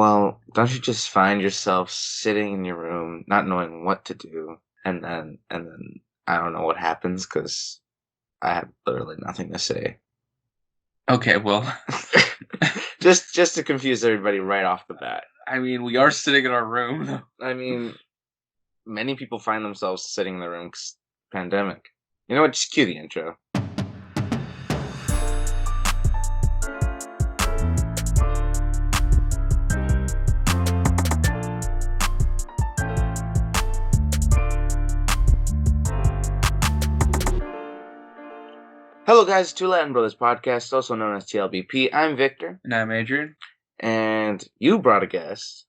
Well, don't you just find yourself sitting in your room, not knowing what to do, and then I don't know what happens because I have literally nothing to say. Okay, well, just to confuse everybody right off the bat. I mean, we are sitting in our room. I mean, many people find themselves sitting in the room 'cause pandemic. You know what? Just cue the intro. Hello, guys. Two Latin Brothers podcast, also known as T.L.B.P. I'm Victor, And I'm Adrian. and you brought a guest.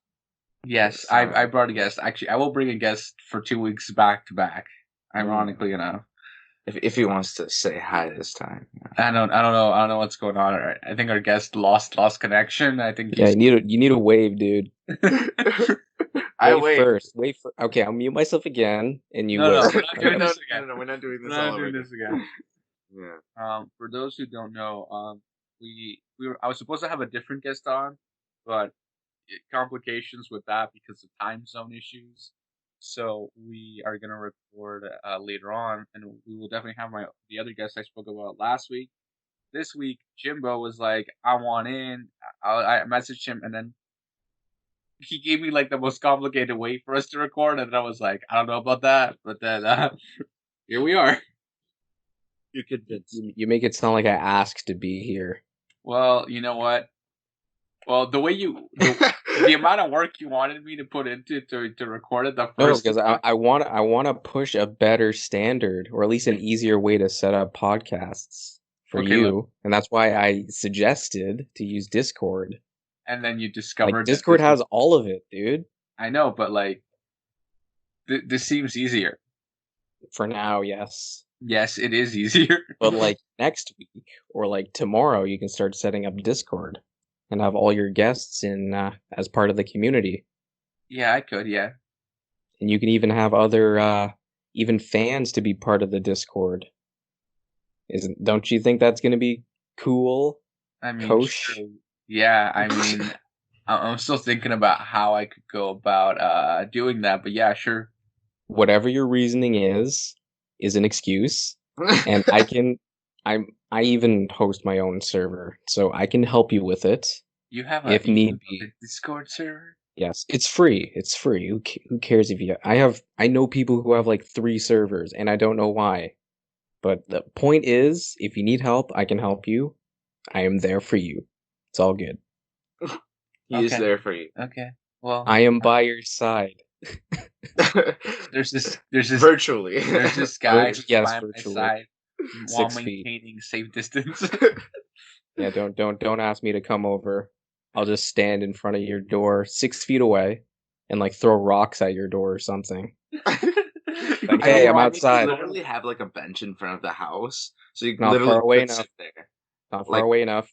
Yes, I brought a guest. Actually, I will bring a guest for 2 weeks back to back. Ironically enough, If he wants to say hi this time. I don't know what's going on. I think our guest lost connection. I think Yeah, you need a wave, dude. I Wait wait. first. Wait for. Okay, I'll mute myself again, and you No, wave. we're not doing this again. No, we're not doing this We're all not over doing this again. Yeah. For those who don't know, I was supposed to have a different guest on, but complications with that because of time zone issues. So we are gonna record later on, and we will definitely have the other guest I spoke about last week. This week, Jimbo was like, "I want in." I messaged him, and then he gave me like the most complicated way for us to record, and I was like, "I don't know about that," but then here we are. You convinced. You make it sound like I asked to be here. Well, you know what? Well, the amount of work you wanted me to put into to record it the No, first because I want to push a better standard, or at least an easier way to set up podcasts for Okay, you, and that's why I suggested to use Discord. and then you Like discovered that Discord has all of it, dude. I know, but like this seems easier. For now, yes. Yes, it is easier. But like next week or like tomorrow, you can start setting up Discord and have all your guests in as part of the community. Yeah, I could. Yeah. And you can even have other even fans to be part of the Discord. Don't you think that's gonna be cool? I mean, Kosh? sure. Yeah. I mean, I'm still thinking about how I could go about doing that, but yeah, sure. Whatever your reasoning is an excuse. And I even host my own server, so I can help you with it. You have if need be. a Discord server? Yes, it's free. It's free. Who cares if you? I know people who have like 3 servers, and I don't know why. But the point is, if you need help, I can help you. I am there for you. It's all good. He is there for you. Okay. Well, I am by your side. there's this virtually. There's this guy who's Yes, by my virtually. side while 6 feet. maintaining safe distance. Yeah, don't ask me to come over. I'll just stand in front of your door 6 feet away and like throw rocks at your door or something. Like, hey, I'm outside. You literally have like a bench in front of the house, so you Not literally far away could enough. sit there. Not Like- far away enough.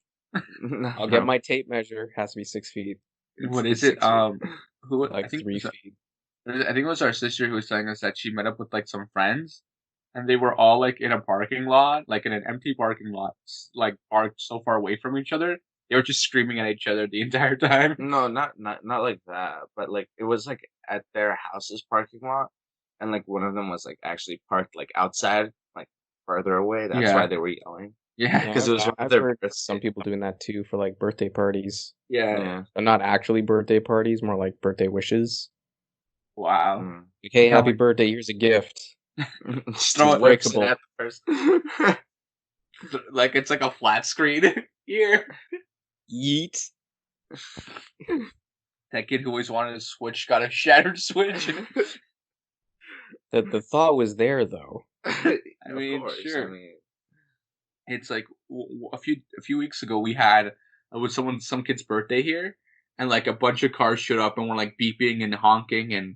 No, I'll get my tape measure. Has to be 6 feet. What is Six it? feet. Who? Like I think 3 feet. I think it was our sister who was telling us that she met up with like some friends, and they were all like in a parking lot, like in an empty parking lot, like parked so far away from each other. They were just screaming at each other the entire time. No, not like that. But like it was like at their house's parking lot, and like one of them was like actually parked like outside, like further away. That's Yeah. why they were yelling. Yeah. Because it was I've their heard birthday. some people doing that too for like birthday parties. Yeah. But not actually birthday parties, more like birthday wishes. Wow. Mm. Like, hey, Yeah, happy like- birthday, here's a gift. Just Throw it whips breakable. at the person. Like it's like a flat screen here. Yeet. That kid who always wanted a Switch got a shattered Switch. The thought was there though. I mean, sure. It's like a few weeks ago we had was some kid's birthday here, and like a bunch of cars showed up and were like beeping and honking, and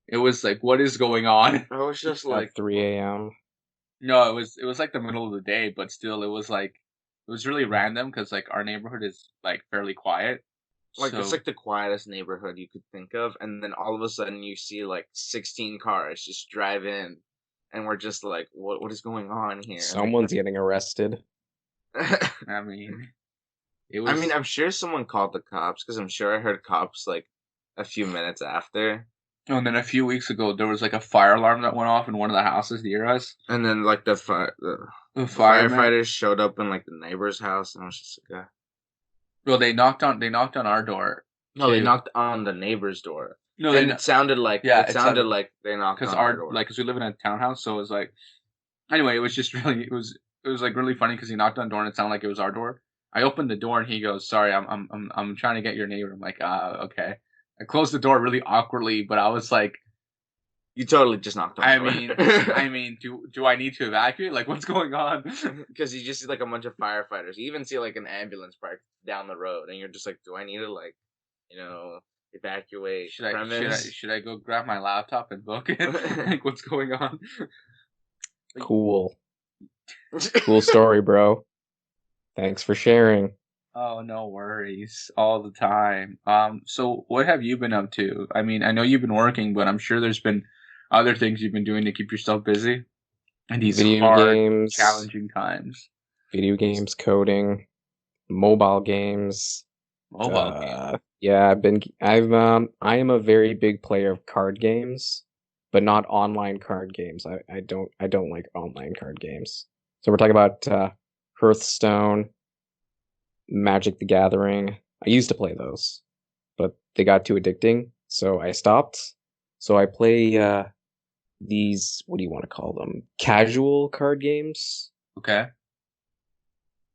it was like, what is going on? I was just At like 3 a.m. No, it was like the middle of the day, but still, it was really random because like our neighborhood is like fairly quiet. it's like the quietest neighborhood you could think of, and then all of a sudden you see like 16 cars just drive in, and we're just like, what is going on here? Someone's getting arrested. I mean, It I mean, was. I'm sure someone called the cops because I'm sure I heard cops like a few minutes after, Oh, and then a few weeks ago, there was like a fire alarm that went off in one of the houses near us. and then like The the fireman. firefighters showed up in like the neighbor's house, and I was just like, Well, they knocked on our door no, they too. knocked on the neighbor's door, No, and it sounded yeah, like it sounded they knocked because on our our door. like because we live in a townhouse, so it was like anyway, it was just really it was like really funny because he knocked on the door and it sounded like it was our door. I opened the door and he goes, "Sorry, I'm trying to get your neighbor." I'm like, okay. I closed the door really awkwardly, but I was like, You totally just knocked on I the mean, door. I mean, do I need to evacuate? Like, what's going on? Because you just see like a bunch of firefighters. You even see like an ambulance parked down the road, and you're just like, do I need to like, you know, evacuate Should the I should I premise? should I go grab my laptop and book it? Like, what's going on? Cool. Cool story, bro. Thanks for sharing. Oh, no worries. All the time. So what have you been up to? I mean, I know you've been working, but I'm sure there's been other things you've been doing to keep yourself busy in these Video hard, games, challenging times. coding, mobile games. Mobile game. Yeah, I am a very big player of card games, but not online card games. I don't like online card games. So we're talking about Hearthstone, Magic the Gathering. I used to play those, but they got too addicting, so I stopped. So I play these, what do you want to call them? Casual card games Okay.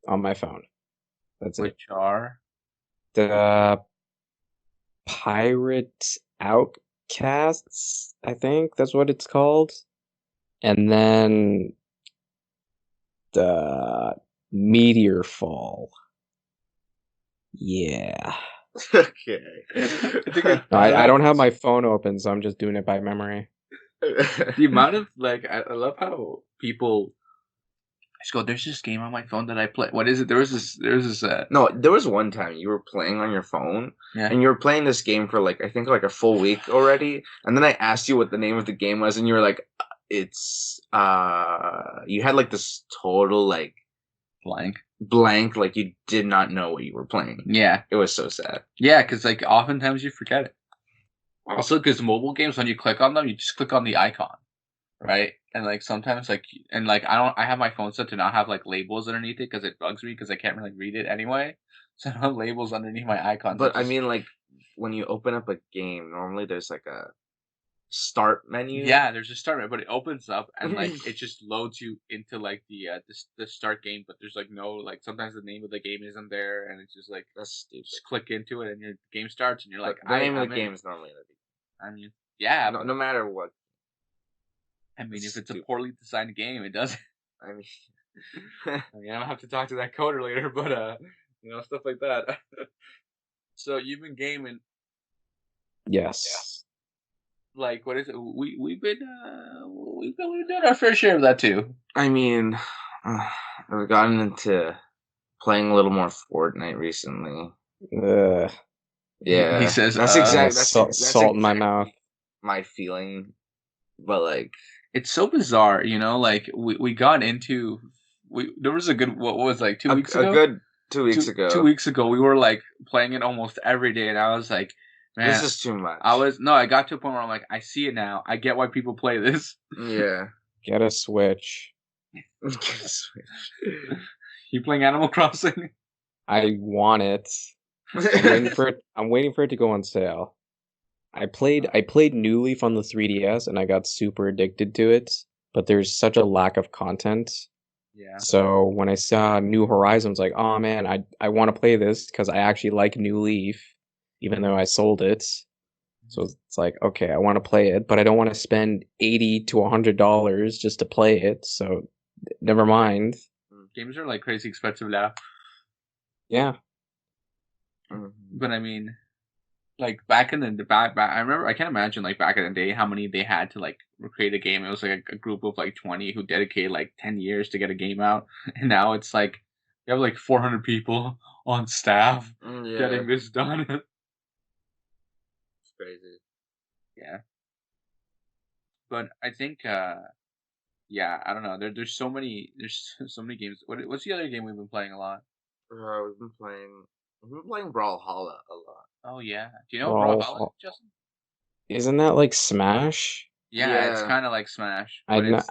on my phone. That's it. Which are The Pirate Outcasts, I think that's what it's called. And then the Meteor Fall. Yeah. Okay. I think it, No, I don't I know. don't have my phone open, so I'm just doing it by memory. The amount of like I love how people just go, there's this game on my phone that I play. What is it? There was this No, there was one time you were playing on your phone, yeah. and you were playing this game for like I think like a full week already, and then I asked you what the name of the game was, and you were like, "It's you had like this total like blank, like you did not know what you were playing. Yeah. It was so sad. Yeah, because like oftentimes you forget it. Also, because mobile games, when you click on them, you just click on the icon, right? And like sometimes, I have my phone set to not have like labels underneath it because it bugs me because I can't really read it anyway. So I don't have labels underneath my icons. But I mean, like when you open up a game, normally there's like a start menu. Yeah, there's a start, but it opens up and like it just loads you into like the start game. But there's like no like sometimes the name of the game isn't there, and it's just like That's stupid. just click into it and your game starts, and you're like, The name of I'm the in. game is normally in the I mean, yeah, no matter what. I mean, if it's a Stupid. poorly designed game, it doesn't. I mean, I mean, I don't have to talk to that coder later, but stuff like that. So you've been gaming, Yes. like what is it? We've been doing our fair share of that too. I mean, I've gotten into playing a little more Fortnite recently. Ugh. Yeah, He says, that's exact. Salt in my mouth. My feeling, but like, it's so bizarre, like we got into there was a good what was like 2 weeks a ago. good 2 weeks ago. 2 weeks ago, we were like playing it almost every day, and I was like, man, This is too much. I got to a point where I'm like, I see it now. I get why people play this. Yeah. Get a Switch. You playing Animal Crossing? I want it. I'm waiting for it. I'm waiting for it to go on sale. I played New Leaf on the 3DS and I got super addicted to it, but there's such a lack of content. Yeah. So when I saw New Horizons, like, oh man, I want to play this because I actually like New Leaf, even though I sold it. So it's like, okay, I want to play it, but I don't want to spend $80 to $100 just to play it. So never mind. Games are like crazy expensive now. Yeah. But I mean, like back in the back, I remember, I can't imagine like back in the day how many they had to like create a game. It was like a group of like 20 who dedicated like 10 years to get a game out, and now it's like you have like 400 people on staff getting this done. It's crazy. Yeah, but I think yeah, I don't know. There's so many games. What's the other game we've been playing a lot? We've been playing. We've been playing Brawlhalla a lot. Oh yeah. Do you know what Brawlhalla is, Brawl. Justin? Isn't that like Smash? Yeah, it's Yeah. kind of like Smash, but it's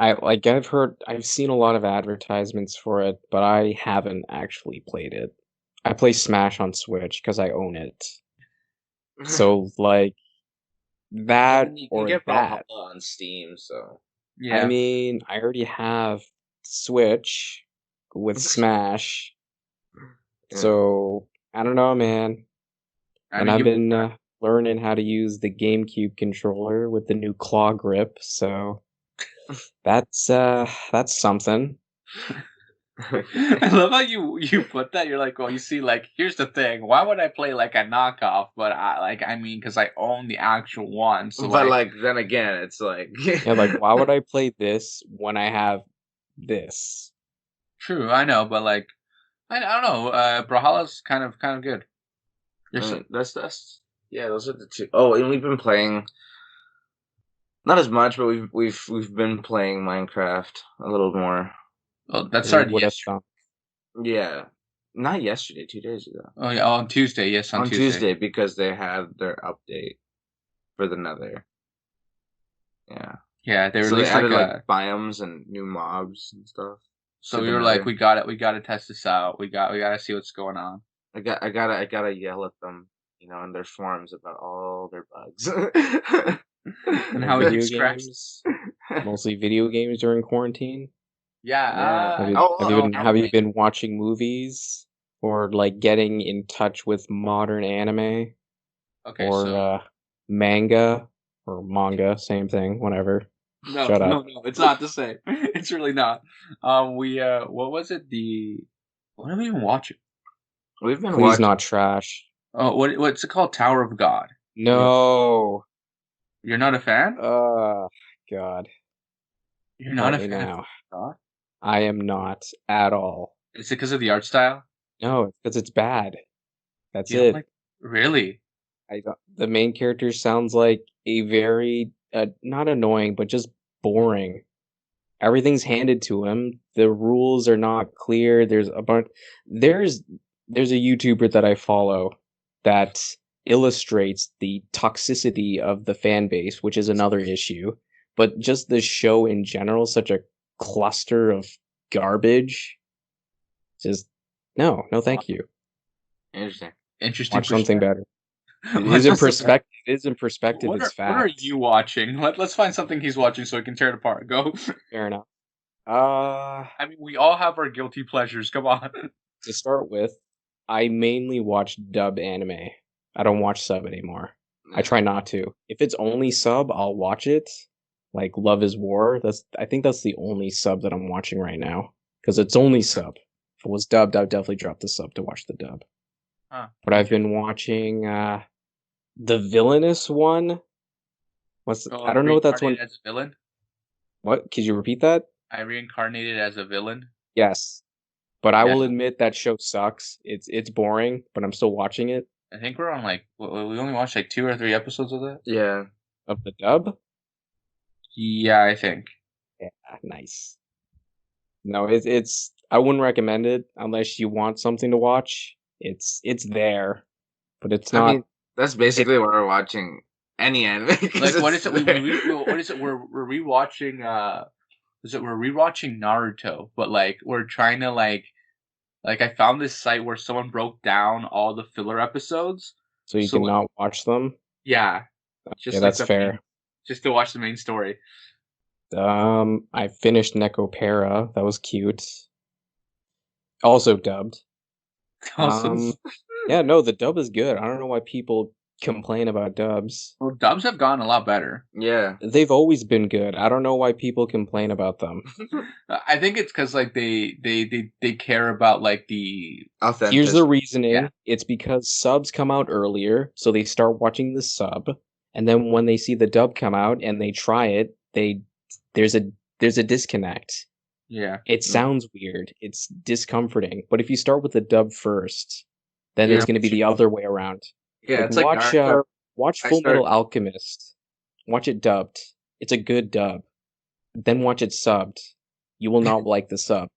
I've seen a lot of advertisements for it, but I haven't actually played it. I play Smash on Switch because I own it. So like I that mean, you can or get that. Brawlhalla on Steam, so I yeah. mean, I already have Switch with Smash, yeah. so I don't know, man. I And mean, I've give it a been try. learning how to use the GameCube controller with the new claw grip, so that's something. I love how you put that. You're like, well, you see, like, here's the thing. Why would I play like a knockoff? But I mean, because I own the actual one. So But like, like then again, it's like Yeah, like why would I play this when I have this? true, I know, but like, I don't know. Brawlhalla's kind of good. You're I so, mean, that's yeah, those are the two. Oh, and we've been playing not as much, but we've been playing Minecraft a little more. well, that Who started would have yesterday. thought? Yeah, not yesterday, 2 days ago. Oh yeah, on Tuesday. Yes, on On Tuesday. Tuesday because they had their update for the Nether. Yeah, Yeah, they so they released like added like a. biomes and new mobs and stuff So to we the were like, Nether. we got it. We got to test this out. We got to see what's going on. I gotta yell at them, in their forums about all their bugs. And Like how it video gets crashed. games? Mostly video games during quarantine? Yeah. Yeah. Have you Oh, No. have you been watching movies or like getting in touch with modern anime Okay, or so manga or manga, same thing, whatever. no, Shut up. no, it's not the same. It's really not. We what was it? What are we even watching? we've been Please watching. not trash. Oh, what's it called? Tower of God. No. You're not a fan? God. You're not Help a me fan of now. God? I am not at all. Is it because of the art style? No, it's because it's bad. That's You don't it. like really? The main character sounds like a very not annoying, but just boring. Everything's handed to him. The rules are not clear. There's there's a YouTuber that I follow that illustrates the toxicity of the fan base, which is another issue. But just the show in general, such a cluster of garbage. Just no, thank you. Interesting. Interesting Watch something perspective. better. It is What's in this about? perspective. It is in perspective. It's What are fact. you watching? Let's find something he's watching so we can tear it apart. Go. Fair enough. I mean, we all have our guilty pleasures. Come on. To start with, I mainly watch dub anime. I don't watch sub anymore. I try not to. If it's only sub, I'll watch it. Like Love is War. I think that's the only sub that I'm watching right now because it's only sub. If it was dubbed, I'd definitely drop the sub to watch the dub. Huh. But I've been watching the villainous one. I don't know what that's one. Reincarnated as a villain. What? Could you repeat that? I reincarnated as a villain. Yes. But I Yeah. will admit that show sucks. It's boring, but I'm still watching it. I think we're on like we only watched like 2 or 3 episodes of that. Yeah. Of the dub? Yeah, I think. Yeah, nice. No, it's I wouldn't recommend it unless you want something to watch. It's there, but it's I not. mean, that's basically why we're watching any anime. 'cause Like what it's is it? there. What is it? We're rewatching. Is it we're rewatching Naruto? But like we're trying to like I found this site where someone broke down all the filler episodes. So you So cannot watch them. yeah, Yeah, just like that's the fair. just to watch the main story. I finished Necopera. That was cute. Also dubbed. Also, Yeah, no, the dub is good. I don't know why people complain about dubs. well, dubs have gotten a lot better. Yeah. They've always been good. I don't know why people complain about them. I think it's because like they care about like the Authentic. Here's the reasoning. Yeah. It's because subs come out earlier, so they start watching the sub, and then when they see the dub come out and they try it, there's a disconnect. yeah. It sounds weird. It's discomforting. But if you start with the dub first, then Yeah. it's going to be the other way around. Yeah, Like, it's like Naruto. watch I Full started- Metal Alchemist. Watch it dubbed. It's a good dub. Then watch it subbed. You will not like the sub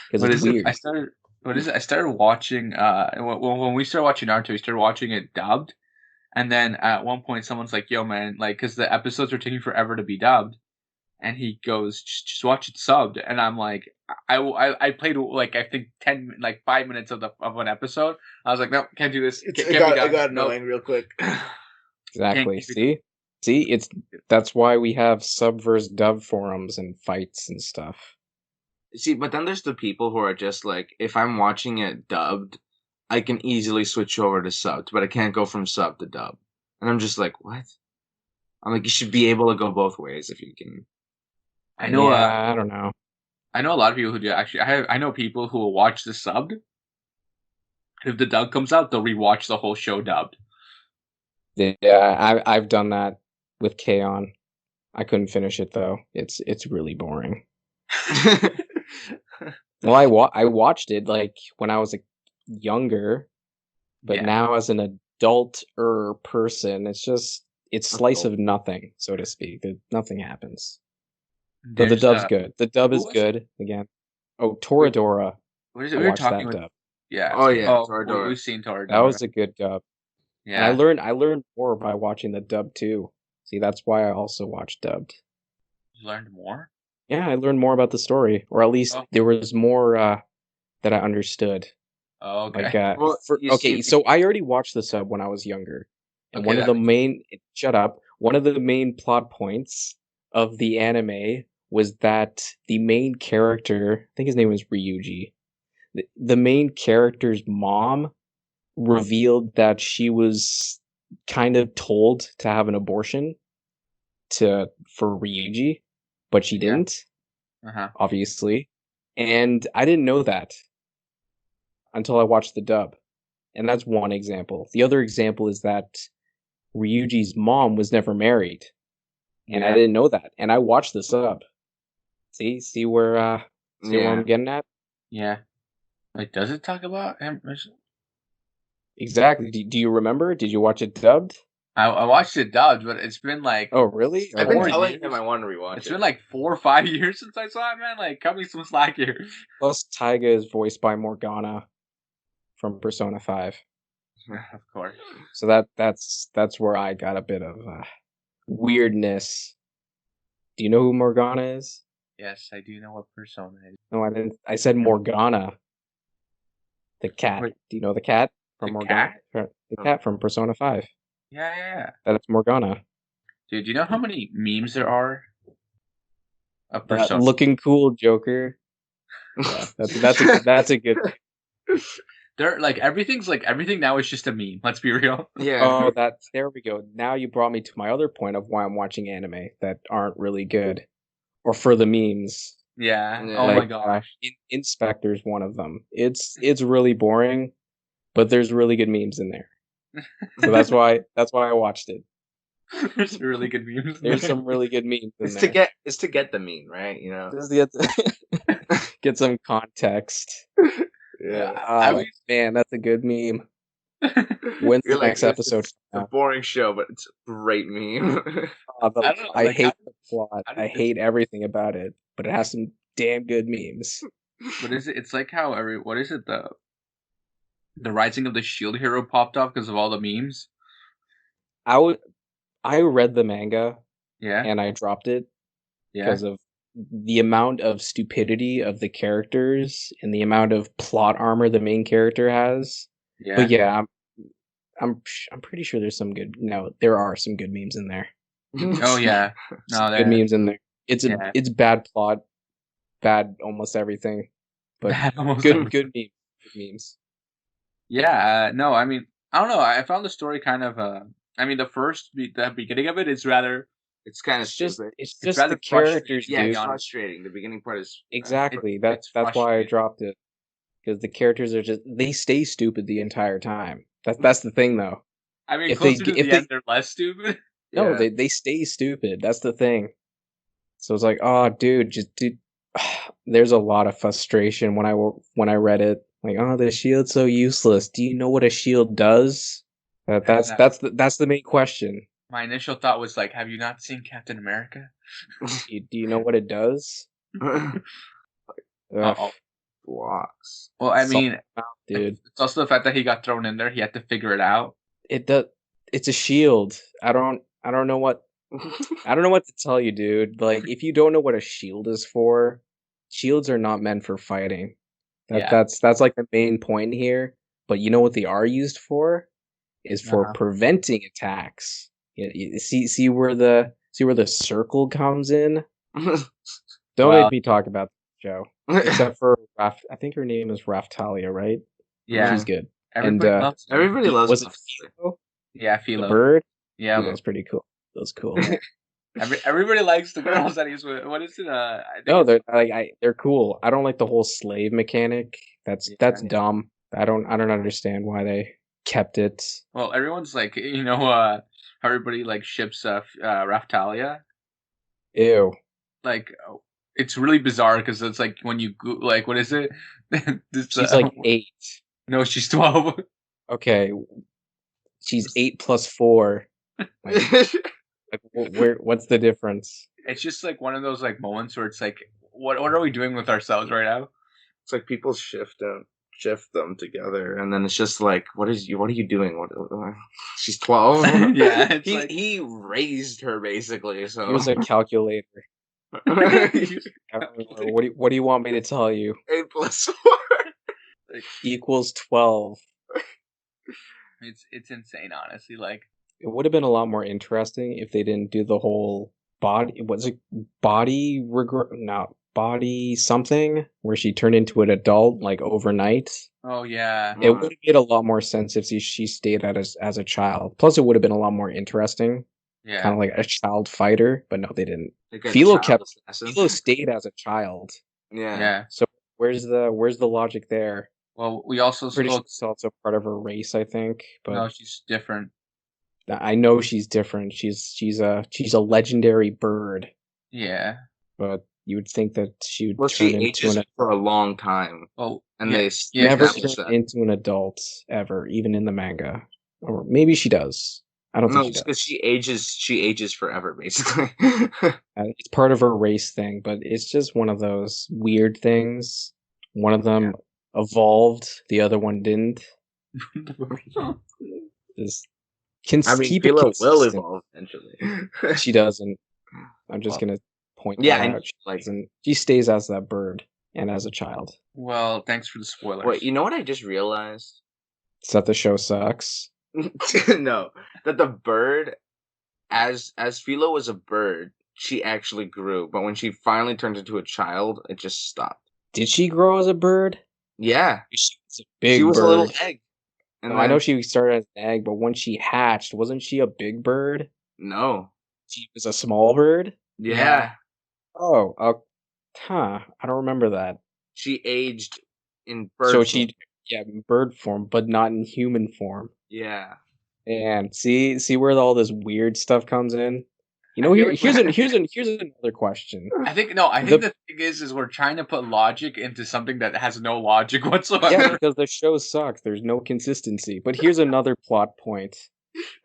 because What it's is it? weird. what is it? I started watching. When we started watching Naruto, we started watching it dubbed, and then at one point, someone's like, "Yo, man, like, because the episodes are taking forever to be dubbed," and he goes, "Just watch it subbed," and I'm like, I played like I think 5 minutes of an episode. I was like, "Nope, can't do this. It Get me done. got Nope, annoying real quick. Exactly. can't keep it." See, that's why we have sub versus dub forums and fights and stuff. See, but then there's the people who are just like, if I'm watching it dubbed, I can easily switch over to subbed, but I can't go from sub to dub. And I'm just like, what? I'm like, you should be able to go both ways if you can. I know. Yeah, I don't know. I know a lot of people who do actually. I know people who will watch the subbed. If the dub comes out, they'll rewatch the whole show dubbed. Yeah, I've done that with K-On! I couldn't finish it though. It's really boring. Well, I watched it like when I was younger, but Yeah. now as an adult-er person, it's slice of nothing, so to speak. Nothing happens. But the There's, dub's good. The dub who is was- good again. Oh, Toradora. What is it? I We were watched talking that with. dub. Yeah. Oh, yeah, Oh, Toradora. we've seen Toradora. That was a good dub. Yeah. And I learned more by watching the dub too. See, that's why I also watched dubbed. You learned more. Yeah, I learned more about the story, or at least there was more that I understood. Oh, okay. Like, Well, so I already watched the sub when I was younger, and Okay, one of that the main one of the main plot points of the anime was that the main character, I think his name was Ryuji, the main character's mom revealed that she was kind of told to have an abortion for Ryuji, but she didn't, Uh-huh. obviously. And I didn't know that until I watched the dub. And that's one example. The other example is that Ryuji's mom was never married. And I didn't know that. And I watched the sub. See where I'm getting at? Yeah. Wait, does it talk about him? Exactly. Do you remember? Did you watch it dubbed? I watched it dubbed, but it's been like. Oh, really? I've been 4 telling years. him I want to rewatch It's it. been like 4 or 5 years since I saw it, man. Like, cut me some slack here. Plus, Taiga is voiced by Morgana from Persona 5. Of course. So that's where I got a bit of weirdness. Do you know who Morgana is? Yes, I do know what Persona is. No, I didn't. I said Morgana. The cat. Wait. Do you know the cat from The Morgana? The cat from Persona 5. Yeah. That's Morgana. Dude, do you know how many memes there are of Persona? Looking cool, Joker. Yeah, that's a good. They're like everything now is just a meme. Let's be real. Yeah. Oh, there we go. Now you brought me to my other point of why I'm watching anime that aren't really good, or for the memes. Yeah. Yeah. Oh Like, my gosh. Inspector's one of them. It's really boring, but there's really good memes in there. So that's why I watched it. There's really good memes. There's some really good memes in there. It's to get the meme, right? You know. Just get some context. Yeah. Oh, man, that's a good meme. When's the next episode? It's a boring show, but it's a great meme. I don't know, I like, hate how- the plot. how did I this- hate everything about it, but it has some damn good memes. What is it? It's like how what is it? The Rising of the Shield Hero popped off because of all the memes. I read the manga Yeah. and I dropped it Yeah. because of the amount of stupidity of the characters and the amount of plot armor the main character has. Yeah. But yeah, I'm pretty sure there's some good. No, there are some good memes in there. Oh yeah. No, Some good memes in there. It's bad plot, bad almost everything, but good memes. Good memes. Yeah. No, I mean, I don't know. I found the story kind of. I mean, the beginning of it is rather. It's kind of It's just stupid. it's just rather the characters, Yeah, dude. it's frustrating. The beginning part is Exactly. it's That's why I frustrating. dropped it. Because the characters are they stay stupid the entire time. That's the thing though. I mean, if they closer to if the they- end, they're less stupid. No, Yeah. they stay stupid. That's the thing. So it's like, oh, dude, there's a lot of frustration when I read it. Like, oh, the shield's so useless. Do you know what a shield does? That's the main question. My initial thought was like, have you not seen Captain America? Do you know what it does? Ugh. Uh-oh. blocks. Well, I mean, dude, it's also the fact that he got thrown in there. He had to figure it out. it's a shield. I don't know what to tell you, dude. Like, if you don't know what a shield is for, shields are not meant for fighting. That's like the main point here. But you know what they are used for? Is for preventing attacks. You see where the circle comes in? Don't make me talk about the show. Except for I think her name is Raftalia, right? Yeah, she's good. Everybody loves her. Everybody loves. Was it Philo? Yeah, Philo. The bird. Yeah, that's pretty cool. That's cool. Everybody likes the girls that he's with. What is it? I think no, they're cool. I don't like the whole slave mechanic. That's dumb. I don't understand why they kept it. Well, everyone's like, everybody like ships Raftalia. Ew. Like, it's really bizarre because it's like when you like, what is it? She's like 8. No, she's 12. Okay, she's 8 plus 4. What's the difference? It's just like one of those like moments where it's like, what are we doing with ourselves right now? It's like people shift them together, and then it's just like, what are you doing? What she's 12. Yeah, he raised her basically. So he was a calculator. What do you want me to tell you? 8 plus 4 equals 12. It's insane, honestly. Like, it would have been a lot more interesting if they didn't do the whole body something where she turned into an adult like overnight. Oh yeah, it would have made a lot more sense if she stayed as a child. Plus, it would have been a lot more interesting. Yeah, kind of like a child fighter, but no, they didn't. Philo stayed as a child. Yeah. So where's the logic there? Well, we also pretty sure it's also part of her race, I think. But no, she's different. I know she's different. She's a legendary bird. Yeah, but you would think that she would turn into for a long time. Oh, and they never turn into an adult ever, even in the manga, or maybe she does. I don't think she does. Because she ages forever, basically. It's part of her race thing, but it's just one of those weird things. One of them evolved, the other one didn't. Just keep it consistent. Will evolve eventually. She doesn't. I'm just gonna point that out. She stays as that bird and as a child. Well, thanks for the spoilers. Wait, you know what I just realized? It's that the show sucks. No, that the bird, as Philo was a bird, she actually grew. But when she finally turned into a child, it just stopped. Did she grow as a bird? Yeah, she was a little egg. And I know she started as an egg, but when she hatched, wasn't she a big bird? No, she was a small bird. Yeah. Oh, I don't remember that. She aged in bird. So she, bird form, but not in human form. Yeah. And see where all this weird stuff comes in. You know, here's another question. I think the thing is we're trying to put logic into something that has no logic whatsoever. Yeah, because the show sucks. There's no consistency. But here's another plot point.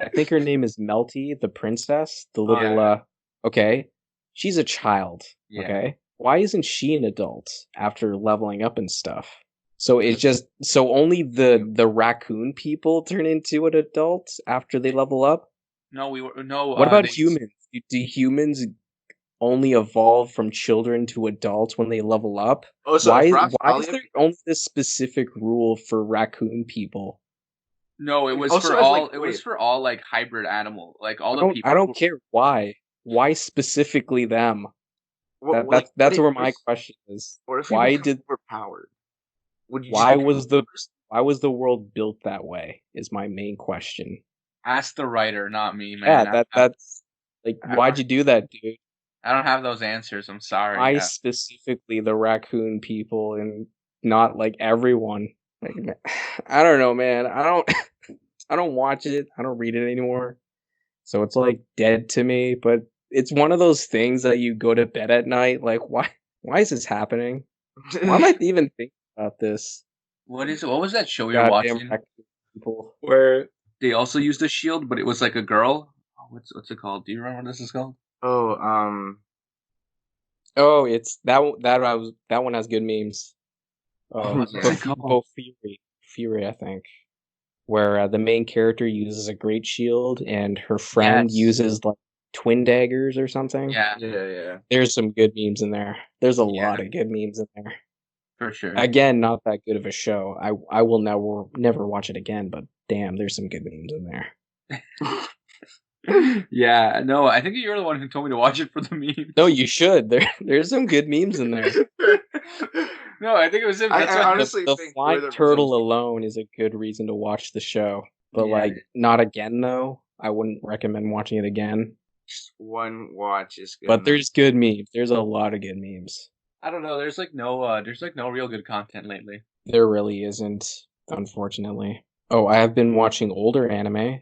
I think her name is Melty, the princess, the little. Okay, she's a child. Yeah. Okay, why isn't she an adult after leveling up and stuff? So it's just only the raccoon people turn into an adult after they level up. No, What about humans? Do humans only evolve from children to adults when they level up? Oh, so why is there only this specific rule for raccoon people? No, it was for all. It was for all like hybrid animal, like all the people. I don't care why. Why specifically them? That's where my question is. Why did overpowered? Why was the world built that way? Is my main question. Ask the writer, not me, man. Yeah, that's like, why'd you do that, dude? I don't have those answers. I'm sorry. Why specifically the raccoon people and not like everyone? Like, I don't know, man. I don't watch it. I don't read it anymore. So it's like dead to me. But it's one of those things that you go to bed at night. Like, why is this happening? Why am I even thinking about this? What was that show you're watching? People. Where they also used a shield, but it was like a girl. What's it called? Do you remember what this is called? Oh, it's that one has good memes. What's Yeah. it called? Fury, I think, where the main character uses a great shield and her friend Yes. uses like twin daggers or something. Yeah, Yeah. There's some good memes in there. There's a Yeah. lot of good memes in there. for sure. Again, not that good of a show. I will never watch it again, but damn, there's some good memes in there. Yeah, no, I think you're the one who told me to watch it for the memes. No, you should. There's some good memes in there. No, I think it was him. That's I why honestly The think flying we're the turtle memes. alone is a good reason to watch the show. But Yeah. like not again though. I wouldn't recommend watching it again. Just one watch is good. But enough. there's good memes. There's a lot of good memes. I don't know. There's no real good content lately. There really isn't, unfortunately. Oh, I have been watching older anime.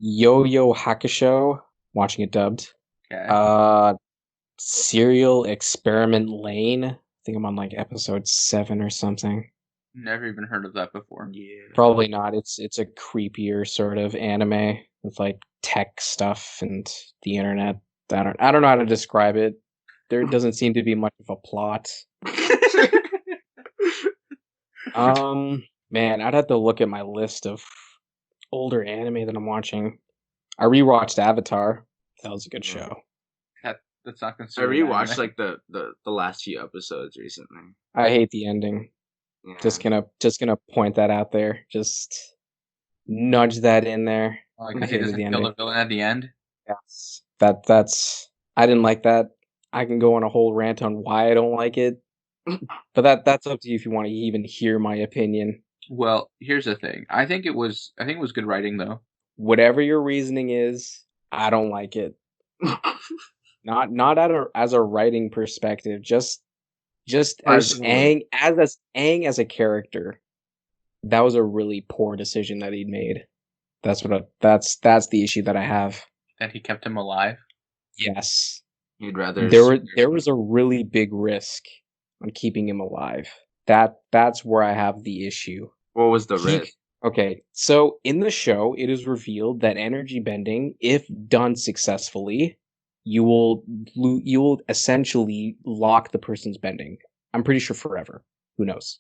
Yo-Yo Hakusho, watching it dubbed. Okay. Serial Experiment Lane. I think I'm on like episode 7 or something. Never even heard of that before. Yeah. Probably not. It's a creepier sort of anime with like tech stuff and the internet. I don't know how to describe it. There doesn't seem to be much of a plot. Man, I'd have to look at my list of older anime that I'm watching. I rewatched Avatar. That was a good show. That's not I considered. rewatched anime. like the last few episodes recently. I hate the ending. Yeah. Just gonna point that out there. Just nudge that in there. Like, I because he hated doesn't the kill ending. the villain at the end. Yes. That's I didn't like that. I can go on a whole rant on why I don't like it. But that's up to you if you want to even hear my opinion. Well, here's the thing. I think it was good writing though. Whatever your reasoning is, I don't like it. Not as a writing perspective, just as Personally. Aang as a character. That was a really poor decision that he'd made. That's the issue that I have. That he kept him alive. Yes. You'd rather There was a really big risk on keeping him alive. That's where I have the issue. What was the risk? Okay, so in the show, it is revealed that energy bending, if done successfully, you will essentially lock the person's bending. I'm pretty sure forever. Who knows?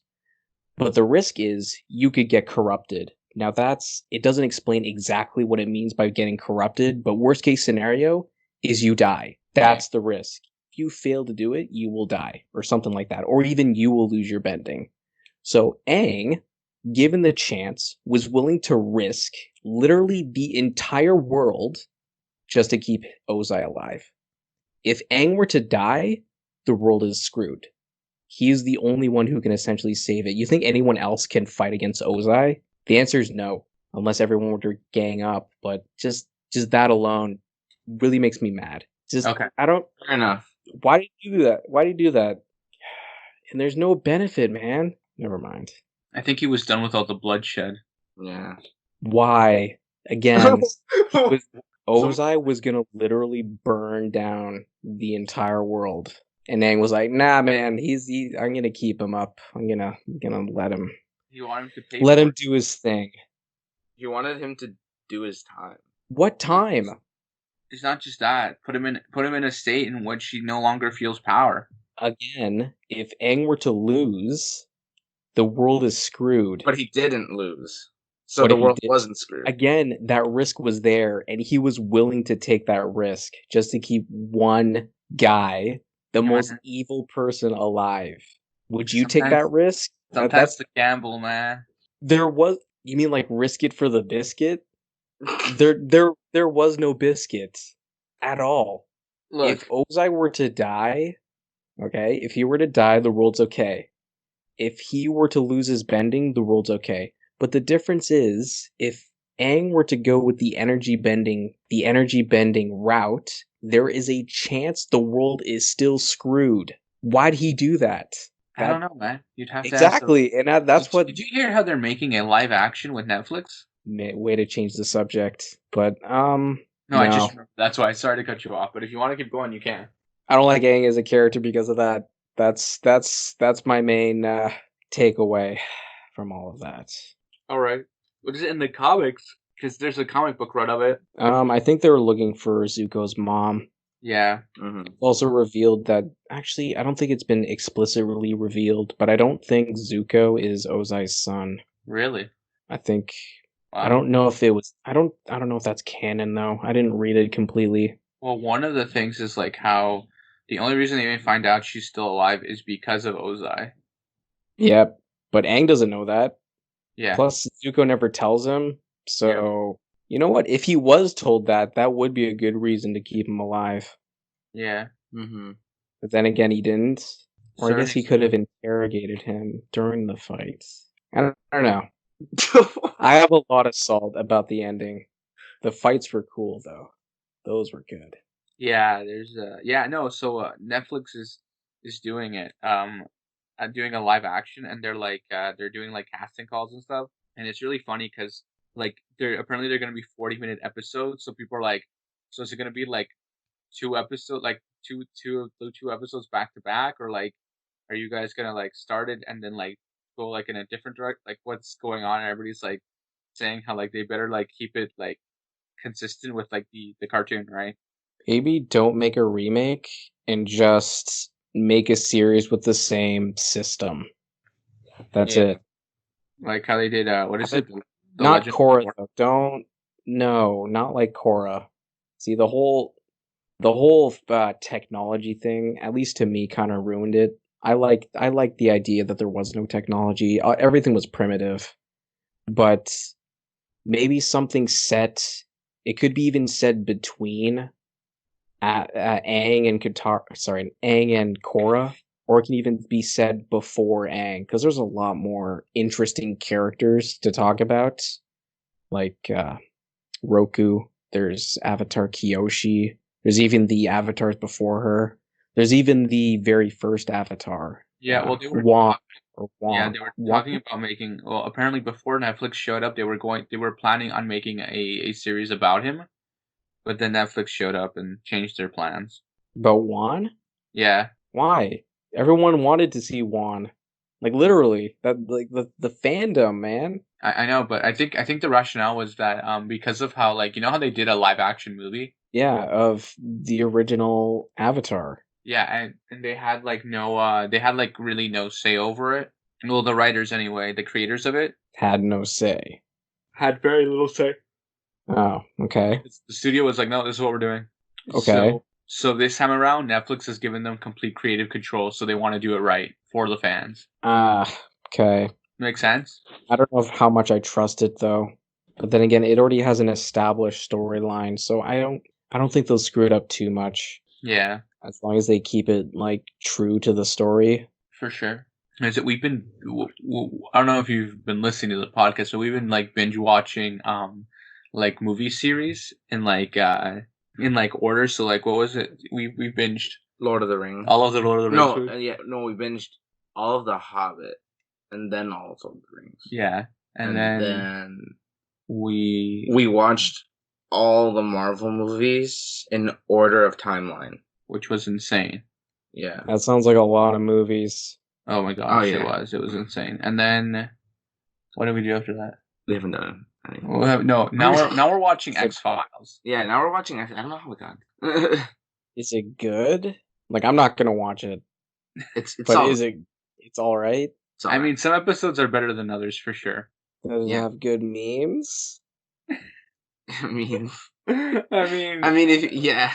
But the risk is you could get corrupted. Now it doesn't explain exactly what it means by getting corrupted, but worst case scenario is you die. That's the risk. If you fail to do it, you will die, or something like that, or even you will lose your bending. So Aang, given the chance, was willing to risk literally the entire world just to keep Ozai alive. If Aang were to die, the world is screwed. He is the only one who can essentially save it. You think anyone else can fight against Ozai? The answer is no, unless everyone were to gang up. But just that alone really makes me mad. Okay. I don't. Fair enough. Why did you do that? Why do you do that? And there's no benefit, man. Never mind. I think he was done with all the bloodshed. Yeah. Why? Again, Ozai was gonna literally burn down the entire world. And Aang was like, "Nah, man, I'm gonna keep him up. I'm gonna let him He wanted him to pay. let him do his thing." He wanted him to do his time. What time? It's not just that. Put him in a state in which he no longer feels power. Again, if Aang were to lose, the world is screwed. But he didn't lose. So What the if he world did? wasn't screwed. Again, that risk was there, and he was willing to take that risk just to keep one guy, the most evil person alive. Would you take that risk? Sometimes the gamble, man. You mean like risk it for the biscuit? There was no biscuit at all. Look, If Ozai were to die, okay, if he were to die, the world's okay. If he were to lose his bending, the world's okay. But the difference is, if Aang were to go with the energy bending route, there is a chance the world is still screwed. Why'd he do that? I don't know, man. You'd have to exactly, and that's what. Did you hear how they're making a live action with Netflix? Way to change the subject, but No, I that's why I started to cut you off. But if you want to keep going, you can. I don't like Aang as a character because of that. That's my main takeaway from all of that. All right. What is it in the comics? Because there's a comic book run of it. I think they were looking for Zuko's mom. Yeah. Mm-hmm. Also revealed that actually I don't think it's been explicitly revealed, but I don't think Zuko is Ozai's son. Really? I think I Wow. don't know if it was I don't know if that's canon though. I didn't read it completely. Well, one of the things is like how the only reason they even find out she's still alive is because of Ozai. Yep. But Aang doesn't know that. Yeah. Plus Zuko never tells him. So you know what? If he was told that, that would be a good reason to keep him alive. Yeah. Mm-hmm. But then again he didn't. Or I guess he Cerny's could have interrogated him during the fights. I don't know. I have a lot of salt about the ending. The fights were cool though. Those were good. Yeah, there's no, so Netflix is doing it. Doing a live action, and they're doing like casting calls and stuff. And it's really funny cuz like they're going to be 40-minute episodes, so people are like, so is it going to be like two episodes, like two episodes back to back, or like are you guys going to like start it and then like go like in a different direct, like what's going on? And everybody's like saying how like they better like keep it like consistent with like the cartoon, right? Maybe don't make a remake and just make a series with the same system. That's Yeah. it. Like how they did what is Have it it? The not Legend of Korra Korra? though. Don't no, not like Korra. See the whole technology thing, at least to me, kind of ruined it. I like the idea that there was no technology. Everything was primitive, but maybe something set. It could be even said between Aang and Aang and Korra, or it can even be said before Aang, because there's a lot more interesting characters to talk about, like Roku. There's Avatar Kyoshi. There's even the avatars before her. There's even the very first Avatar, Yeah, well Wan or yeah, Wan. they were Wan? talking about making, well, apparently before Netflix showed up, they were planning on making a series about him, but then Netflix showed up and changed their plans. But Wan? Yeah. Why? Everyone wanted to see Wan. Like literally, that like the fandom, man. I know, but I think the rationale was that because of how, like, you know how they did a live action movie? Yeah, of the original Avatar. Yeah, and they had like no they had like really no say over it. Well, the writers anyway, the creators of it Had no say. had very little say. Oh, okay. The studio was like, no, this is what we're doing. Okay. So this time around, Netflix has given them complete creative control, so they want to do it right for the fans. Okay. Make sense? I don't know how much I trust it though. But then again, it already has an established storyline, so I don't think they'll screw it up too much. Yeah, As long as they keep it like true to the story. for sure. Is it we've been I don't know if you've been listening to the podcast, but we've been like binge watching like movie series in like order. So like what was it? We binged Lord of the Rings. all of the Lord of the Rings. No, we binged all of the Hobbit, and then all of the Rings. Yeah, and then we watched all the Marvel movies in order of timeline. which was insane. Yeah. That sounds like a lot of movies. Oh my gosh, yeah. It was insane. And then what did we do after that? We haven't done anything. No, now we're watching X-Files. Yeah, now we're watching. I don't know how we got. Is it good? Like I'm not gonna watch it. It's But all, is it it's alright? it's all I right. mean, some episodes are better than others for sure. Does it Yeah. have good memes? I mean, if yeah,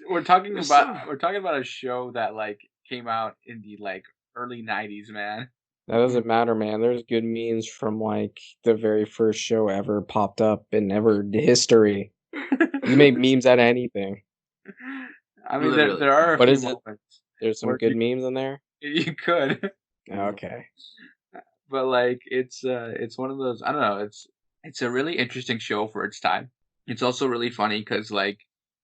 we're talking There's about a show that like came out in the like early 90s, man. That doesn't matter, man. There's good memes from like the very first show ever popped up in ever history. You make memes out of anything. I mean, Literally. there are a But few is it- moments There's some where good memes in there. you could, Okay. but like it's one of those, I don't know, it's a really interesting show for its time. It's also really funny because like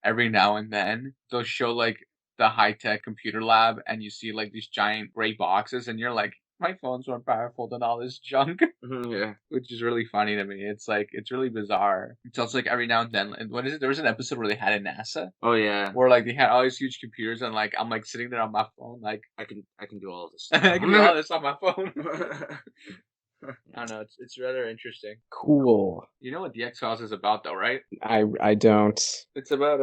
every now and then they'll show like the high tech computer lab, and you see like these giant gray boxes, and you're like, my phone's more powerful than all this junk. Yeah. Which is really funny to me. It's like it's really bizarre. It's also like every now and then. And what is it? There was an episode where they had a NASA, Oh yeah. where like they had all these huge computers, and like I'm like sitting there on my phone, like I can do all of this. I can do all this on my phone. I don't know. It's rather interesting. Cool. You know what the X-Files is about, though, right? I don't. It's about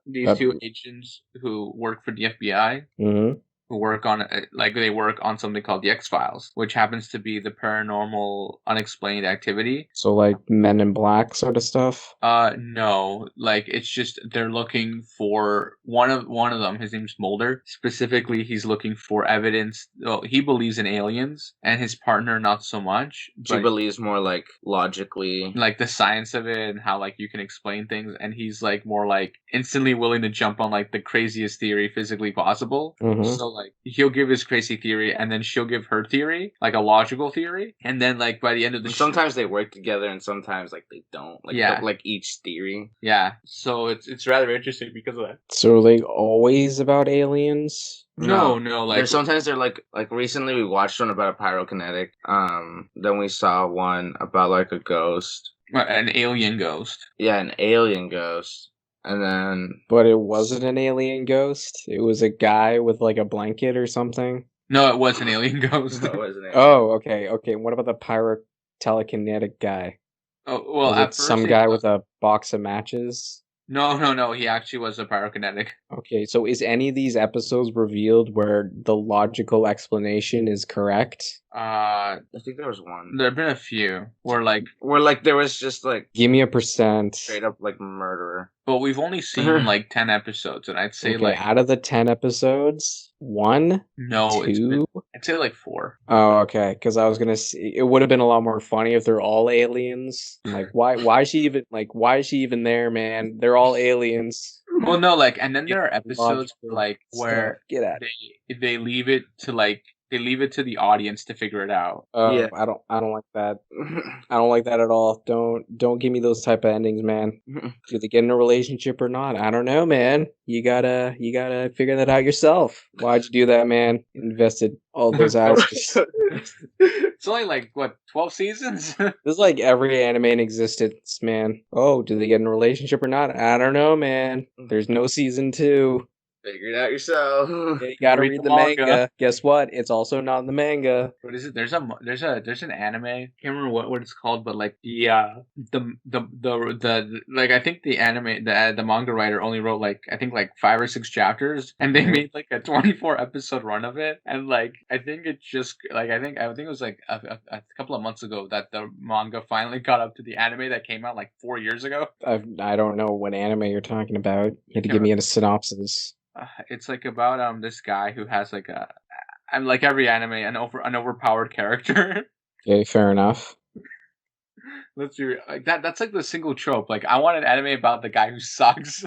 these two agents who work for the FBI. Mm-hmm. Who work on they work on something called the X-Files, which happens to be the paranormal unexplained activity. So like Men in Black sort of stuff. No, like it's just they're looking for one of them. His name's Mulder. Specifically, he's looking for evidence. Well, he believes in aliens, and his partner not so much. She believes more like logically, like the science of it and how like you can explain things, and he's like more like instantly willing to jump on like the craziest theory physically possible. Mm-hmm. So like he'll give his crazy theory, and then she'll give her theory, like a logical theory, and then like by the end of the sometimes they work together, and sometimes like they don't. Like like each theory. Yeah, so it's rather interesting because of that. So are they always about aliens? No, like sometimes they're like recently we watched one about a pyrokinetic. Then we saw one about like a ghost. An alien ghost. Yeah, an alien ghost. And then But it wasn't an alien ghost. It was a guy with like a blanket or something. No, it was an alien ghost. No, it was an alien. Oh, okay. What about the pyrotelekinetic guy? Oh, well, was it some guy with a box of matches? No. He actually was a pyrokinetic. Okay, so is any of these episodes revealed where the logical explanation is correct? I think there was one. There have been a few where there was just like give me a percent. Straight up like murderer. But we've only seen like 10 episodes, and I'd say like out of the 10 episodes, 1, no, 2. I'd say like 4. Oh, okay. Because I was gonna see it would have been a lot more funny if they're all aliens. Like, why is she even there, man? They're all aliens. Well, no, like, and then there are episodes like where they leave it to the audience to figure it out. Yeah. I don't like that. I don't like that at all. Don't give me those type of endings, man. Do they get in a relationship or not? I don't know, man. You gotta figure that out yourself. Why'd you do that, man? Invested all those hours. It's only like what 12 seasons. This is like every anime in existence, man. Oh, do they get in a relationship or not? I don't know, man. There's no season 2. Figure it out yourself. Yeah, you gotta read the manga. Guess what? It's also not in the manga. What is it? There's an anime. I can't remember what it's called, but like the like I think the anime the manga writer only wrote like I think like 5 or 6 chapters, and they made like a 24 episode run of it. And like I think it just like I think it was like a couple of months ago that the manga finally caught up to the anime that came out like 4 years ago. I don't know what anime you're talking about. You had to give me a synopsis. It's like about this guy who has like I'm like every anime an overpowered character. Okay, fair enough. Let's be like that's like the single trope. Like I want an anime about the guy who sucks.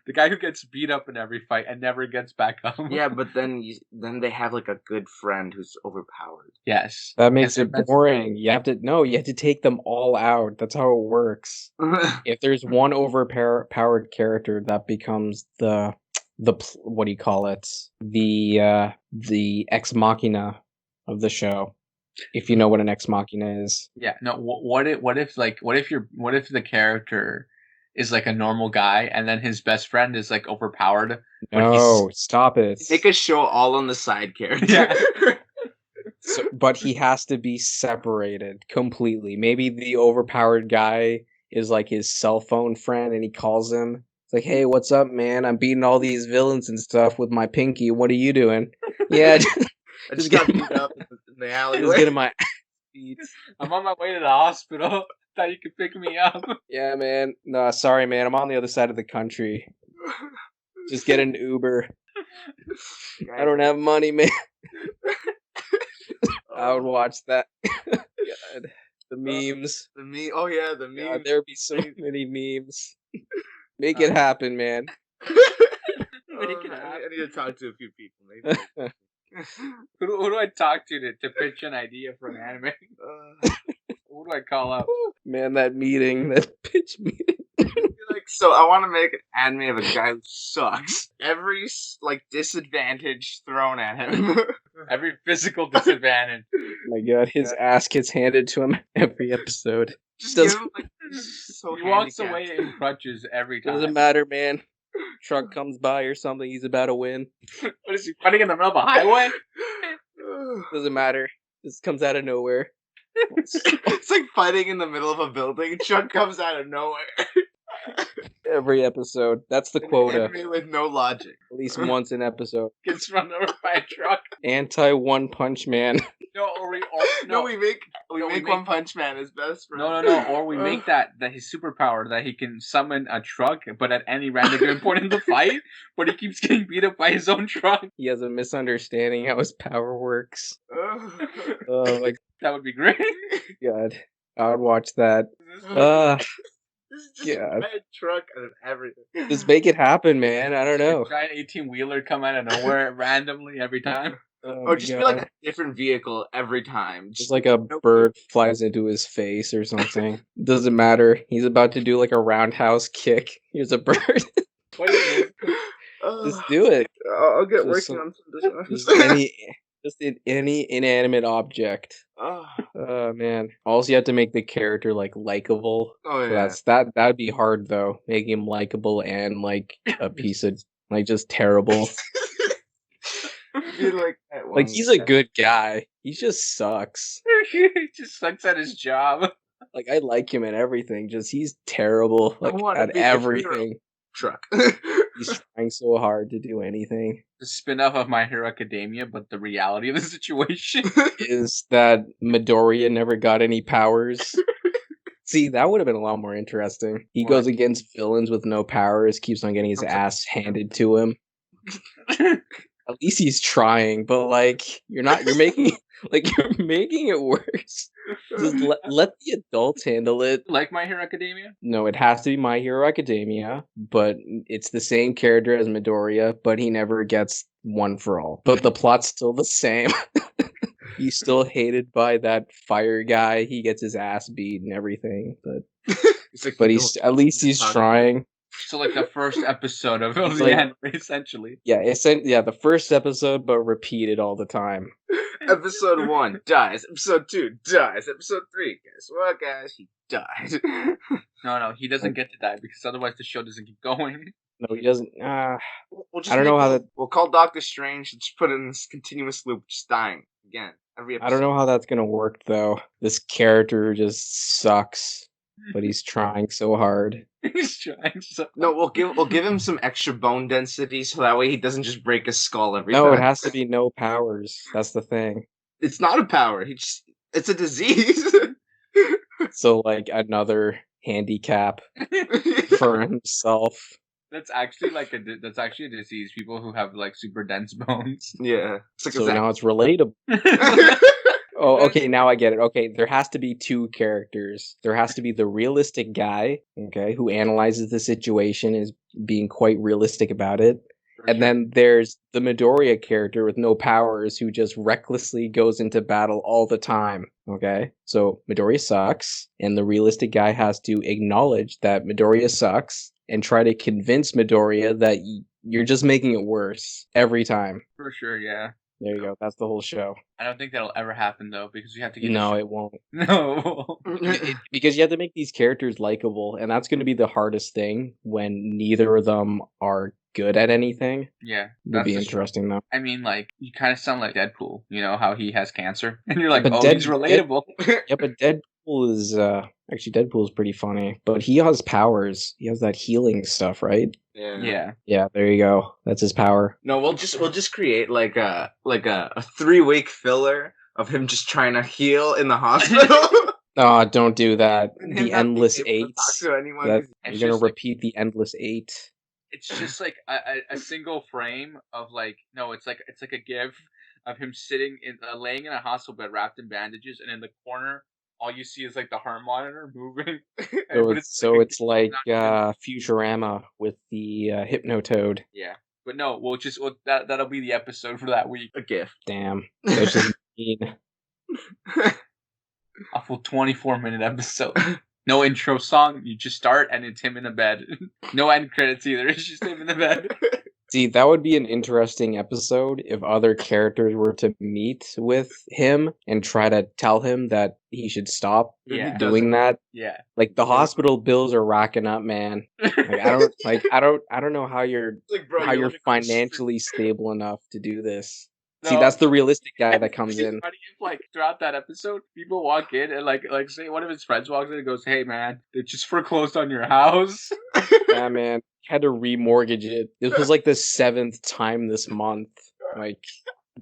The guy who gets beat up in every fight and never gets back up. Yeah, but then they have like a good friend who's overpowered. Yes. That makes it boring. You have to take them all out. That's how it works. If there's one overpowered character, that becomes the what do you call it? The ex machina of the show. If you know what an ex machina is. Yeah. No. What if the character is like a normal guy, and then his best friend is like overpowered? No, stop it. Make a show all on the side character. Yeah. But he has to be separated completely. Maybe the overpowered guy is like his cell phone friend, and he calls him. It's like, hey, what's up, man? I'm beating all these villains and stuff with my pinky. What are you doing? Yeah, I just got beat up in the alleyway. Just getting my beat. I'm on my way to the hospital. Thought you could pick me up. Yeah, man. No, sorry, man. I'm on the other side of the country. Just get an Uber. I don't have money, man. I would watch that. God. The memes. Oh yeah, the memes. God, there'd be so many memes. Make it happen, man. I need to talk to a few people. Maybe. Who do I talk to pitch an idea for an anime? Who do I call up? Man, that pitch meeting. So I want to make an anime of a guy who sucks. Every like disadvantage thrown at him. Every physical disadvantage. Oh my God, his ass gets handed to him every episode. Just give him, like, so he walks away in crutches every time. Doesn't matter, man. Truck comes by or something, he's about to win. What is he running in the middle of a highway? Doesn't matter. This comes out of nowhere. It's like fighting in the middle of a building. Chuck comes out of nowhere. Every episode. That's the An quota. enemy with no logic. At least once an episode. Gets run over by a truck. Anti-One Punch Man. No, We make One Punch Man his best friend. No. Or we make that his superpower that he can summon a truck, but at any random given point in the fight, but he keeps getting beat up by his own truck. He has a misunderstanding how his power works. Like That would be great. God, I would watch that. This is just a bad truck and everything. Just make it happen, man. I don't know. A giant 18-wheeler come out of nowhere randomly every time. Or just be like a different vehicle every time. Just like a bird flies into his face or something. Doesn't matter. He's about to do like a roundhouse kick. Here's a bird. What do you mean? Just do it. I'll get Just working on some Just any inanimate object. Oh man. Also, you have to make the character like likable. Oh yeah. That'd be hard though. Making him likable and like a piece of like just terrible. Like he's a good guy. He just sucks. He just sucks at his job. Like I like him at everything. Just he's terrible like at everything. Truck. He's trying so hard to do anything. The spin-off of My Hero Academia, but the reality of the situation is that Midoriya never got any powers. See, that would have been a lot more interesting. He goes against villains with no powers, keeps on getting his ass handed to him. At least he's trying, but like you're making it worse. Just let the adults handle it. Like My Hero Academia? No, it has to be My Hero Academia, but it's the same character as Midoriya, but he never gets one for all. But the plot's still the same. He's still hated by that fire guy. He gets his ass beat and everything, but he's at least he's trying. So like the first episode of the anime, essentially. Yeah, the first episode, but repeated all the time. Episode 1 dies. Episode 2 dies. Episode 3, guess what, guys? He died. No, he doesn't get to die because otherwise the show doesn't keep going. No, he doesn't. I don't know how that. We'll call Doctor Strange and just put it in this continuous loop, just dying again every episode. I don't know how that's gonna work though. This character just sucks, but he's trying so hard. He's trying so. No, we'll give him some extra bone density so that way he doesn't just break his skull every time. No, it has to be no powers. That's the thing. It's not a power. It's a disease. So like another handicap for himself. That's actually a disease. People who have like super dense bones. Yeah. Now it's relatable. Oh, okay, now I get it. Okay, there has to be two characters. There has to be the realistic guy, okay, who analyzes the situation, is being quite realistic about it. And then there's the Midoriya character with no powers who just recklessly goes into battle all the time, okay? So Midoriya sucks, and the realistic guy has to acknowledge that Midoriya sucks and try to convince Midoriya that you're just making it worse every time. For sure, yeah. There you go. That's the whole show. I don't think that'll ever happen though, because you have to get. No, it won't. No, because you have to make these characters likable, and that's going to be the hardest thing when neither of them are good at anything. Yeah, it'll be interesting though. I mean, like you kind of sound like Deadpool. You know how he has cancer, and you're like, he's relatable. Yeah, but Deadpool is actually Deadpool is pretty funny, but he has powers. He has that healing stuff, right? Yeah. There you go. That's his power. No, we'll just create like a 3-week filler of him just trying to heal in the hospital. No, don't do that. The Endless 8. You're gonna repeat the Endless 8. It's just like a single frame of like it's like a gif of him sitting laying in a hospital bed wrapped in bandages, and in the corner all you see is like the heart monitor moving. It's like Futurama with the Hypnotoad. Yeah, but no, that'll be the episode for that week. A gif. Damn, that's just mean. A full 24-minute episode. No intro song. You just start and it's him in a bed. No end credits either. It's just him in the bed. See, that would be an interesting episode if other characters were to meet with him and try to tell him that he should stop doing that. Yeah. Like the hospital bills are racking up, man. Like I don't know how you're financially stable enough to do this. See, that's the realistic guy that comes It's in. funny if, like, throughout that episode, people walk in and, like, say one of his friends walks in and goes, "Hey, man, they just foreclosed on your house." Yeah, man, had to remortgage it. This was like the 7th time this month. Like,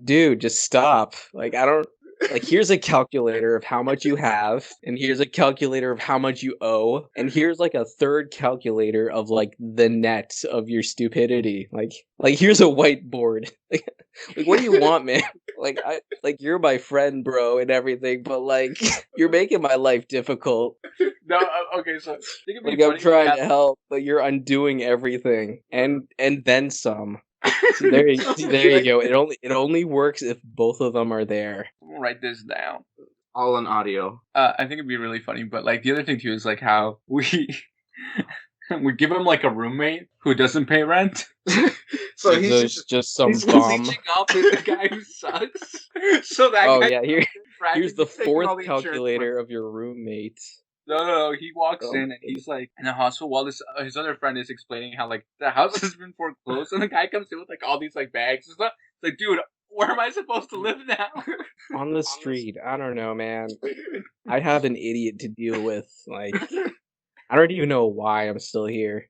dude, just stop. Like, I don't. Like, here's a calculator of how much you have, and here's a calculator of how much you owe, and here's like a third calculator of like the net of your stupidity. Like here's a whiteboard. Like what do you want, man? Like you're my friend, bro, and everything, but like you're making my life difficult. No, okay, so think it'd be Like I'm funny. trying to help, but you're undoing everything, and then some. See, there you go. It only works if both of them are there. I'm gonna write this down. All in audio. I think it'd be really funny, but like the other thing too is like how we give him like a roommate who doesn't pay rent. So he's just some he's bum. Leeching off the guy who sucks. So that Oh guy yeah, here's the taking all 4th the insurance calculator of your roommate. No. He walks Oh, in and he's like in the hospital while his other friend is explaining how like the house has been foreclosed, and the guy comes in with like all these like bags and stuff. It's like, dude, where am I supposed to live now? on the street. I don't know, man. I have an idiot to deal with. Like, I don't even know why I'm still here.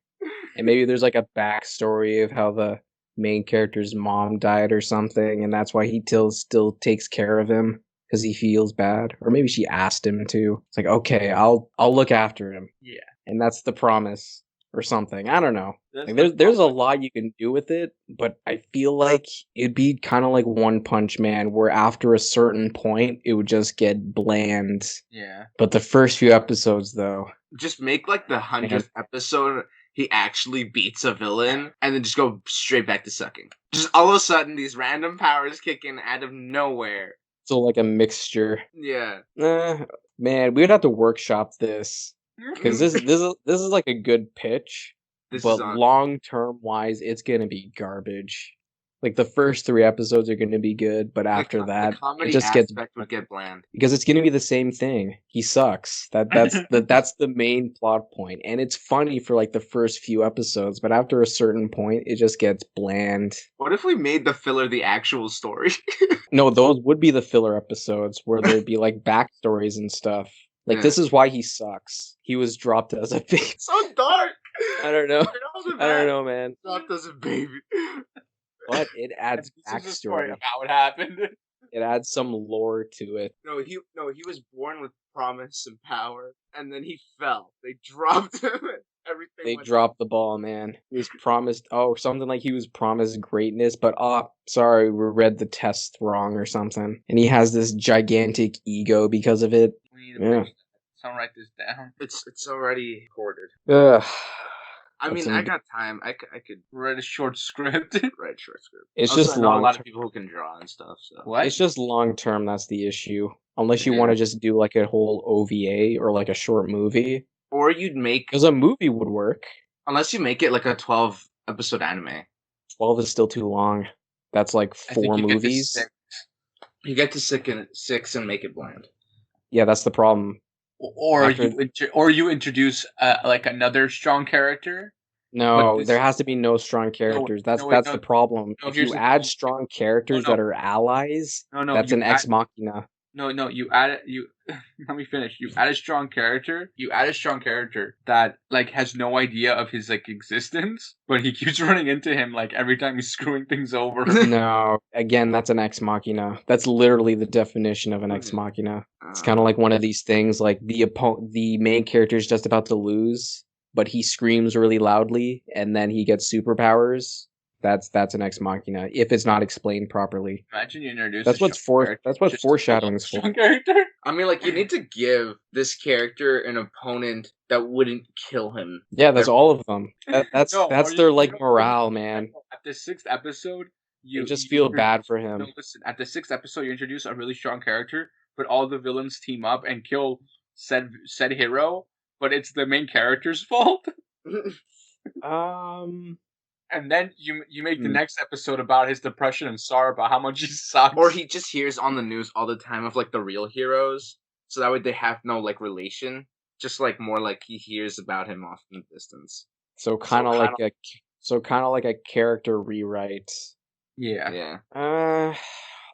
And maybe there's like a backstory of how the main character's mom died or something, and that's why he still takes care of him because he feels bad. Or maybe she asked him to. It's like, okay, I'll look after him. Yeah. And that's the promise or something. I don't know. That's Like, the there's a problem. lot you can do with it, but I feel like it'd be kind of like One Punch Man, where after a certain point it would just get bland. Yeah. But the first few episodes, though, just make like the 100th episode he actually beats a villain, and then just go straight back to sucking. Just all of a sudden, these random powers kick in out of nowhere. so like a mixture. Yeah. Man, we'd have to workshop this because this is like a good pitch, This but is on. long term wise, it's gonna be garbage. Like the first 3 episodes are gonna be good, but after the that, comedy it just gets aspect would get bland. because it's gonna be the same thing. He sucks. That's the main plot point, and it's funny for like the first few episodes, but after a certain point, it just gets bland. What if we made the filler the actual story? No, those would be the filler episodes where there'd be like backstories and stuff. Like Yeah. this is why he sucks. He was dropped as a baby. So dark. I don't know. I I don't know, man. Dropped as a baby. But it adds This is a story backstory. of how it happened. It adds some lore to it. No, he was born with promise and power, and then he fell. They dropped him. And everything. They went dropped the ball, man. He was promised something like he was promised greatness, but sorry, we read the test wrong or something. And he has this gigantic ego because of it. We need to Yeah. Someone write this down. It's already recorded. Ugh. I That's mean, I some- got time. I could Write a short script. write short script. It's Also, just I know a long lot term. of people who can draw and stuff. So What? It's just long term, that's the issue. Unless you Yeah. want to just do like a whole OVA or like a short movie. or you'd make Because a movie would work. unless you make it like a 12-episode anime. 12 is still too long. That's like I think 4 you get to movies. 6. You get to 6 and make it bland. Yeah, that's the problem. Or After- you introduce like another strong character. No, this- there has to be no strong characters. That's no, wait, that's no, the problem. no, If here's you the add thing. strong characters No, that are allies, No, that's you an ex machina. No, you add it. You let me finish. You add a strong character. You add a strong character that like has no idea of his like existence, but he keeps running into him like every time he's screwing things over. No, again, that's an ex machina. That's literally the definition of an ex machina. It's kind of like one of these things like the main character is just about to lose, but he screams really loudly and then he gets superpowers. That's an ex machina if it's not explained properly. Imagine you introduce. That's a what strong character just to foreshadowing build is a for. strong character. I mean, like you need to give this character an opponent that wouldn't kill him. Yeah, that's all of them. That's No, that's or their you- like no, morale, man. At the 6th episode, You just feel bad for him. No, listen. At the 6th episode, you introduce a really strong character, but all the villains team up and kill said hero. But it's the main character's fault. And then you make the next episode about his depression and sorrow about how much he sucks. Or he just hears on the news all the time of like the real heroes, so that way they have no like relation. Just like more like he hears about him off in the distance. So kind of like a character rewrite. Yeah. Yeah.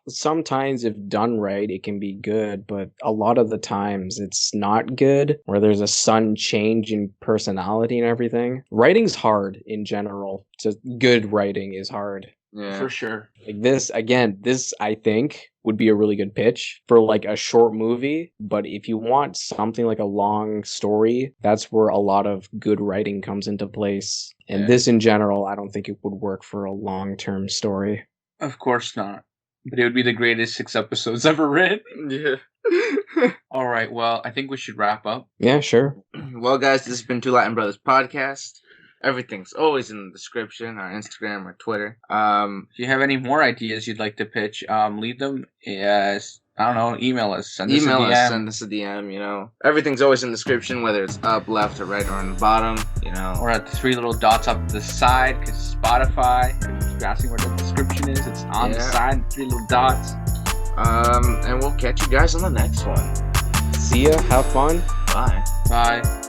sometimes if done right, it can be good, but a lot of the times it's not good, where there's a sudden change in personality and everything. Writing's hard in general. Just good writing is hard. Yeah. For sure. Like this, again, this I think would be a really good pitch for like a short movie, but if you want something like a long story, that's where a lot of good writing comes into place. And Yeah. this in general, I don't think it would work for a long-term story. Of course not. But it would be the greatest 6 episodes ever written. Yeah. All right, well, I think we should wrap up. Yeah, sure. Well, guys, this has been Two Latin Brothers Podcast. Everything's always in the description, our Instagram, our Twitter. If you have any more ideas you'd like to pitch, leave them as, I don't know, email us. Send us a DM. Send us a DM, you know. Everything's always in the description, whether it's up, left, or right, or on the bottom, you know. Or at the 3 little dots up the side, because Spotify, if you're asking where the description is, it's on the side, 3 little dots. And we'll catch you guys on the next one. See ya. Have fun. Bye. Bye.